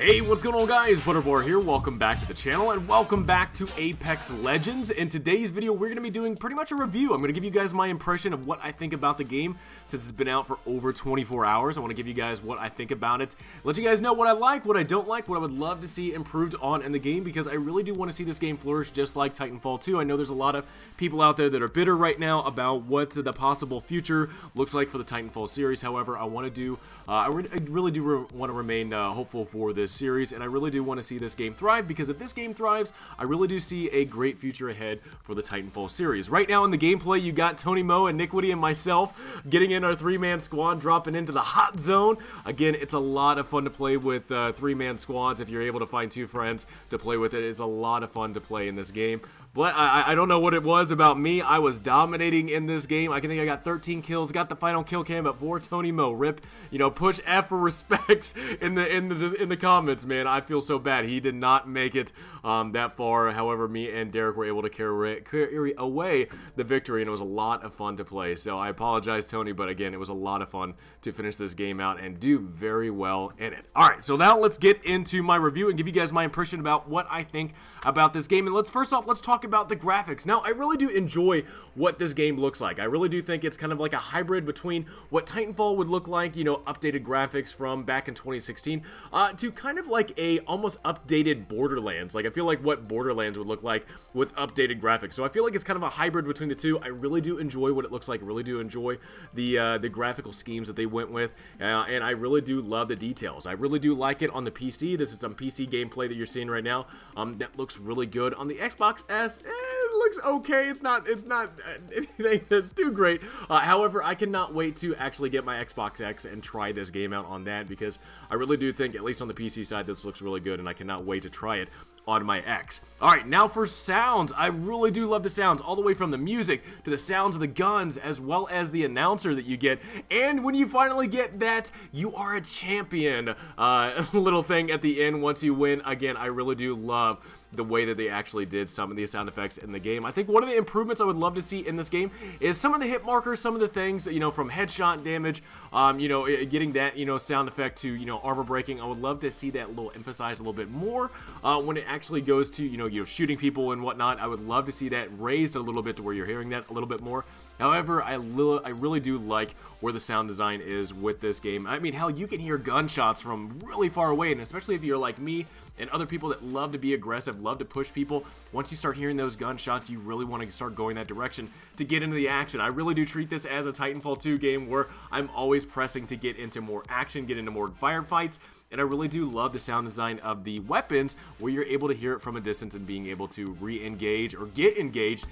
Hey, what's going on guys? Butterbor here, welcome back to the channel and welcome back to Apex Legends. In today's video, we're going to be doing pretty much a review. I'm going to give you guys my impression of what I think about the game since it's been out for over 24 hours. I want to give you guys what I think about it, let you guys know what I like, what I don't like, what I would love to see improved on in the game, because I really do want to see this game flourish just like Titanfall 2. I know there's a lot of people out there that are bitter right now about what the possible future looks like for the Titanfall series. However, I want to do, I really do want to remain hopeful for this series, and I really do want to see this game thrive, because if this game thrives, I really do see a great future ahead for the Titanfall series. Right now in the gameplay, you got Tony Mo, Iniquity, and myself getting in our three-man squad, dropping into the hot zone. Again, it's a lot of fun to play with three-man squads. If you're able to find two friends to play with it, it's a lot of fun to play in this game. But I don't know what it was about me. I was dominating in this game. I think I got 13 kills, got the final kill cam at 4 Tony Mo. Rip, you know, push F for respects in the comments, man. I feel so bad. He did not make it that far. However, me and Derek were able to carry away the victory, and it was a lot of fun to play. So I apologize, Tony, but again, it was a lot of fun to finish this game out and do very well in it. All right, so now let's get into my review and give you guys my impression about what I think about this game. And let's talk about the graphics. Now, I really do enjoy what this game looks like. I really do think it's kind of like a hybrid between what Titanfall would look like, you know, updated graphics from back in 2016, to kind of like a almost updated Borderlands. Like, I feel like what Borderlands would look like with updated graphics. So I feel like it's kind of a hybrid between the two. I really do enjoy what it looks like. I really do enjoy the graphical schemes that they went with, and I really do love the details. I really do like it on the PC. This is some PC gameplay that you're seeing right now. That looks really good. On the Xbox S, it looks okay. It's not anything that's too great. However, I cannot wait to actually get my Xbox X and try this game out on that, because I really do think, at least on the PC side, this looks really good, and I cannot wait to try it on my X. Alright, now for sounds. I really do love the sounds, all the way from the music to the sounds of the guns, as well as the announcer that you get. And when you finally get that "you are a champion" little thing at the end once you win, again, I really do love the way that they actually did some of these sound effects in the game. I think one of the improvements I would love to see in this game is some of the hit markers, some of the things, you know, from headshot damage, you know, getting that, you know, sound effect to, you know, armor breaking. I would love to see that emphasized a little bit more when it actually goes to, you know, shooting people and whatnot. I would love to see that raised a little bit to where you're hearing that a little bit more. However, I really do like where the sound design is with this game. I mean, hell, you can hear gunshots from really far away, and especially if you're like me and other people that love to be aggressive, love to push people, once you start hearing those gunshots, you really want to start going that direction to get into the action. I really do treat this as a Titanfall 2 game where I'm always pressing to get into more action, get into more firefights, and I really do love the sound design of the weapons, where you're able to hear it from a distance and being able to re-engage or get engaged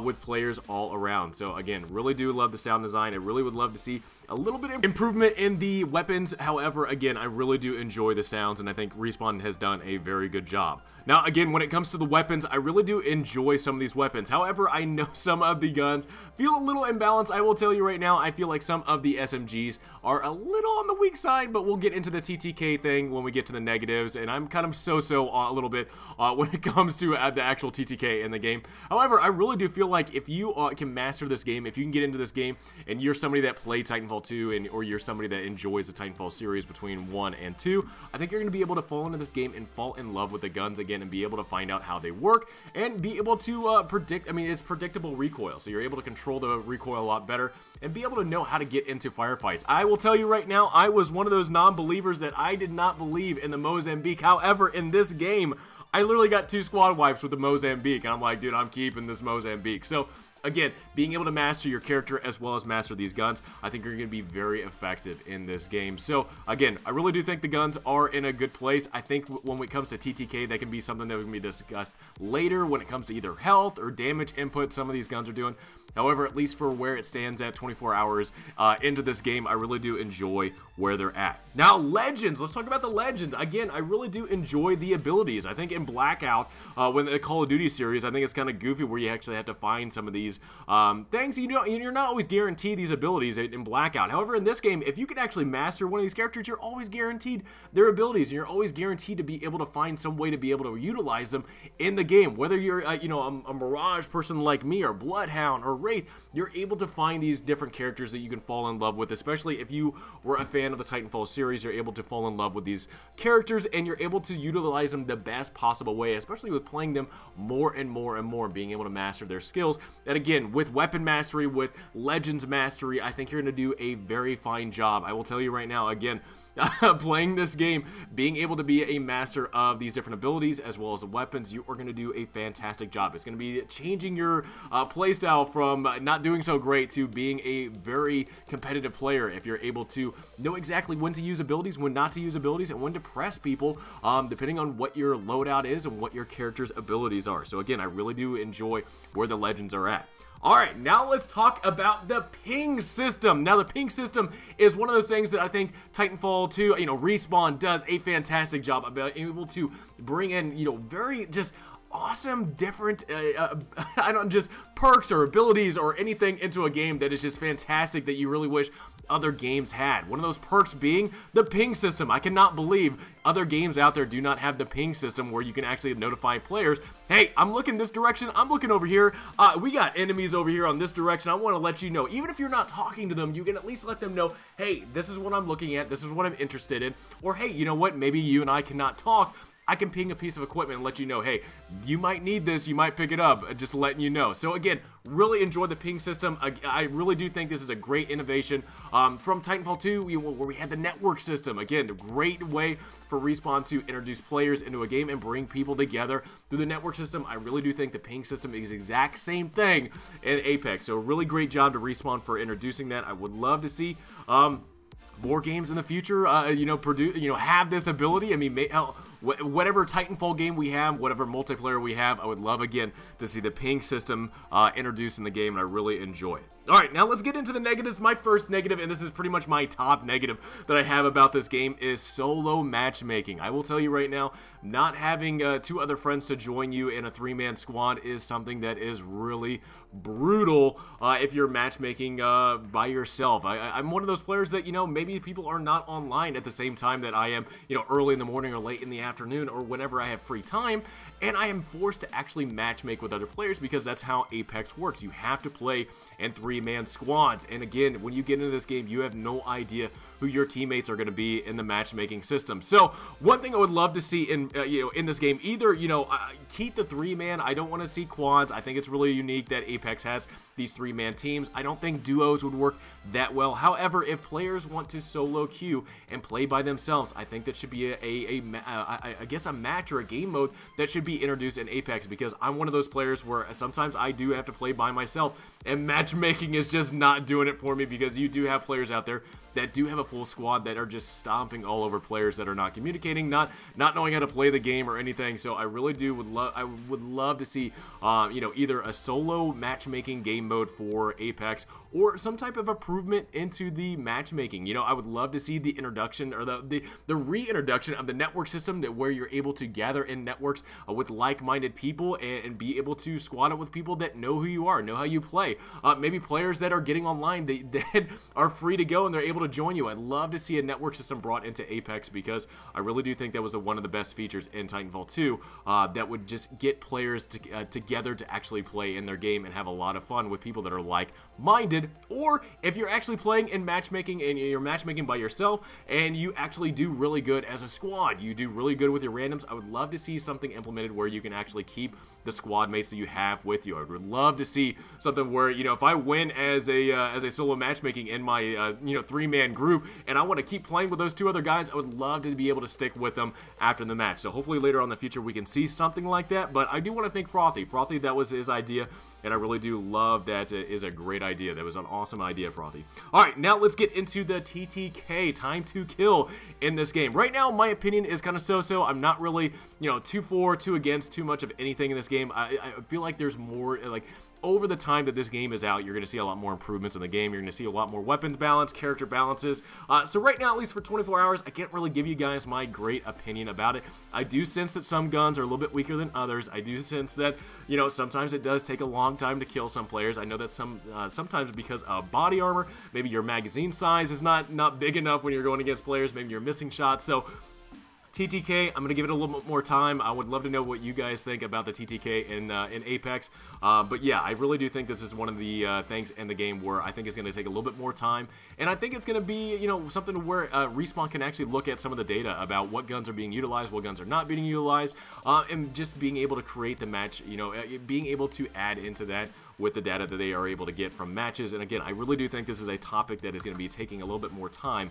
with players all around. So again, really do love the sound design. I really would love to see a little bit of improvement in the weapons. However, again, I really do enjoy the sounds, and I think Respawn has done a very good job. Now, again, when it comes to the weapons, I really do enjoy some of these weapons. However, I know some of the guns feel a little imbalanced. I will tell you right now, I feel like some of the SMGs are a little on the weak side, but we'll get into the TTK thing when we get to the negatives, and I'm kind of so-so a little bit when it comes to the actual TTK in the game. However, I really do feel like if you can master this game, if you can get into this game, and you're somebody that played Titanfall 2, or you're somebody that enjoys the Titanfall series between 1 and 2, I think you're going to be able to fall into this game and fall in love with the guns again, and be able to find out how they work and be able to predict. I mean, it's predictable recoil, so you're able to control the recoil a lot better and be able to know how to get into firefights. I will tell you right now, I was one of those non-believers that I did not believe in the Mozambique. However, in this game, I literally got 2 squad wipes with the Mozambique, and I'm like, dude, I'm keeping this Mozambique. So again, being able to master your character as well as master these guns, I think you're going to be very effective in this game. So again, I really do think the guns are in a good place. I think when it comes to TTK, that can be something that can be discussed later when it comes to either health or damage input some of these guns are doing. However, at least for where it stands at 24 hours into this game, I really do enjoy where they're at. Now, Legends. Let's talk about the Legends. Again, I really do enjoy the abilities. I think in Blackout, when the Call of Duty series, I think it's kind of goofy where you actually have to find some of these things. You know, you're not always guaranteed these abilities in Blackout. However, in this game, if you can actually master one of these characters, you're always guaranteed their abilities, and you're always guaranteed to be able to find some way to be able to utilize them in the game. Whether you're, you know, a Mirage person like me, or Bloodhound, or Wraith, you're able to find these different characters that you can fall in love with, especially if you were a fan of the Titanfall series. You're able to fall in love with these characters, and you're able to utilize them the best possible way, especially with playing them more and more and more, being able to master their skills. And again, with weapon mastery, with Legends mastery, I think you're going to do a very fine job. I will tell you right now, again, playing this game, being able to be a master of these different abilities as well as the weapons, you are going to do a fantastic job. It's going to be changing your playstyle from not doing so great to being a very competitive player if you're able to know exactly when to use abilities, when not to use abilities, and when to press people, depending on what your loadout is and what your character's abilities are. So again, I really do enjoy where the Legends are at. Alright, now let's talk about the ping system. Now, the ping system is one of those things that I think Titanfall 2, Respawn does a fantastic job about able to bring in, very just awesome different I don't just perks or abilities or anything into a game that is just fantastic that you really wish other games had. One of those perks being the ping system. I cannot believe other games out there do not have the ping system where you can actually notify players, hey, I'm looking this direction, I'm looking over here, we got enemies over here on this direction, I want to let you know. Even if you're not talking to them, you can at least let them know, hey, this is what I'm looking at, this is what I'm interested in, or hey, you know what, maybe you and I cannot talk, I can ping a piece of equipment and let you know, hey, you might need this, you might pick it up, just letting you know. So again, really enjoy the ping system. I really do think this is a great innovation from Titanfall 2, where we had the network system. Again, a great way for Respawn to introduce players into a game and bring people together through the network system. I really do think the ping system is the exact same thing in Apex. So really great job to Respawn for introducing that. I would love to see more games in the future, have this ability. I mean, whatever Titanfall game we have, whatever multiplayer we have, I would love, again, to see the ping system introduced in the game, and I really enjoy it. Alright, now let's get into the negatives. My first negative, and this is pretty much my top negative that I have about this game, is solo matchmaking. I will tell you right now, not having 2 other friends to join you in a 3-man squad is something that is really brutal if you're matchmaking by yourself. I'm one of those players that, maybe people are not online at the same time that I am, early in the morning or late in the afternoon or whenever I have free time, and I am forced to actually matchmake with other players because that's how Apex works. You have to play in 3-man squads, and again, when you get into this game, you have no idea who your teammates are going to be in the matchmaking system. So one thing I would love to see in in this game, either keep the 3-man. I don't want to see quads. I think it's really unique that Apex has these 3-man teams. I don't think duos would work that well. However, if players want to solo queue and play by themselves, I think that should be I guess a match or a game mode that should be introduced in Apex, because I'm one of those players where sometimes I do have to play by myself, and matchmaking is just not doing it for me, because you do have players out there that do have a full squad that are just stomping all over players that are not communicating, not knowing how to play the game or anything. So I really do would love to see either a solo matchmaking game mode for Apex or some type of improvement into the matchmaking. I would love to see the introduction or the reintroduction of the network system, where you're able to gather in networks with like-minded people and be able to squad up with people that know who you are, know how you play. Maybe players that are getting online that are free to go and they're able to join you. I'd love to see a network system brought into Apex, because I really do think that was one of the best features in Titanfall 2 that would just get players together to actually play in their game and have a lot of fun with people that are like-minded. Or if you're actually playing in matchmaking and you're matchmaking by yourself and you actually do really good as a squad, you do really good with your randoms, I would love to see something implemented where you can actually keep the squad mates that you have with you. I would love to see something where, if I win as a solo matchmaking in my 3-man group and I want to keep playing with those 2 other guys, I would love to be able to stick with them after the match. So hopefully later on in the future we can see something like that. But I do want to thank Frothy. Frothy, that was his idea, and I really do love that. It is a great idea. That was an awesome idea, Frothy. Alright, now let's get into the TTK, time to kill, in this game. Right now, my opinion is kind of so-so. I'm not really, too for, too against too much of anything in this game. I feel like there's more, over the time that this game is out, you're going to see a lot more improvements in the game. You're going to see a lot more weapons balance, character balances. So right now, at least for 24 hours, I can't really give you guys my great opinion about it. I do sense that some guns are a little bit weaker than others. I do sense that, sometimes it does take a long time to kill some players. I know that sometimes because of body armor, maybe your magazine size is not big enough when you're going against players. Maybe you're missing shots. So TTK, I'm going to give it a little bit more time. I would love to know what you guys think about the TTK in Apex. But yeah, I really do think this is one of the things in the game where I think it's going to take a little bit more time. And I think it's going to be, you know, something where Respawn can actually look at some of the data about what guns are being utilized, what guns are not being utilized, and just being able to create the match, you know, being able to add into that with the data that they are able to get from matches. And again, I really do think this is a topic that is going to be taking a little bit more time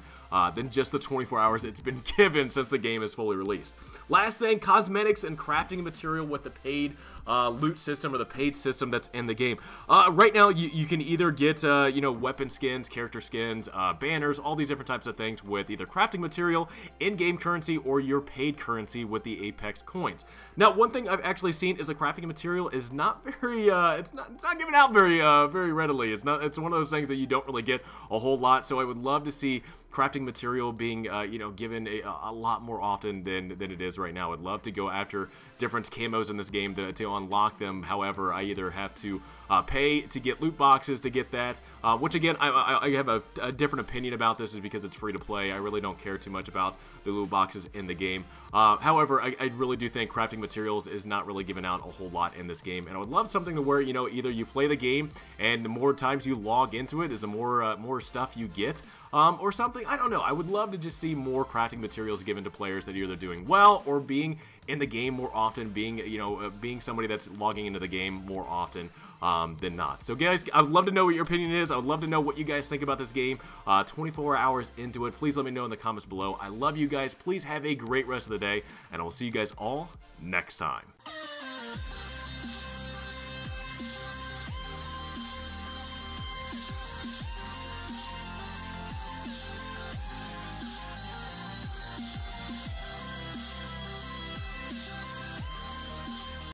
than just the 24 hours it's been given since the game is fully released. Last thing, cosmetics and crafting material with the paid loot system or the paid system that's in the game. Right now, you can either get, you know, weapon skins, character skins, banners, all these different types of things with either crafting material, in-game currency, or your paid currency with the Apex coins. Now, one thing I've actually seen is the crafting material is not very, it's not given out very readily. It's one of those things that you don't really get a whole lot. So I would love to see crafting material being, you know, given a lot more often than it is right now. I'd love to go after different camos in this game to unlock them. However, I either have to pay to get loot boxes to get that, which again, I have a different opinion about this, is because it's free to play. I really don't care too much about the loot boxes in the game. However, I really do think crafting materials is not really given out a whole lot in this game, and I would love something to where, you know, either you play the game and the more times you log into it is the more stuff you get, or something. I don't know. I would love to just see more crafting materials given to players that are either doing well or being in the game more often, being, you know, being somebody that's logging into the game more often than not. So guys, I would love to know what your opinion is. I would love to know what you guys think about this game 24 hours into it. Please let me know in the comments below. I love you guys. Please have a great rest of the day, and I will see you guys all next time.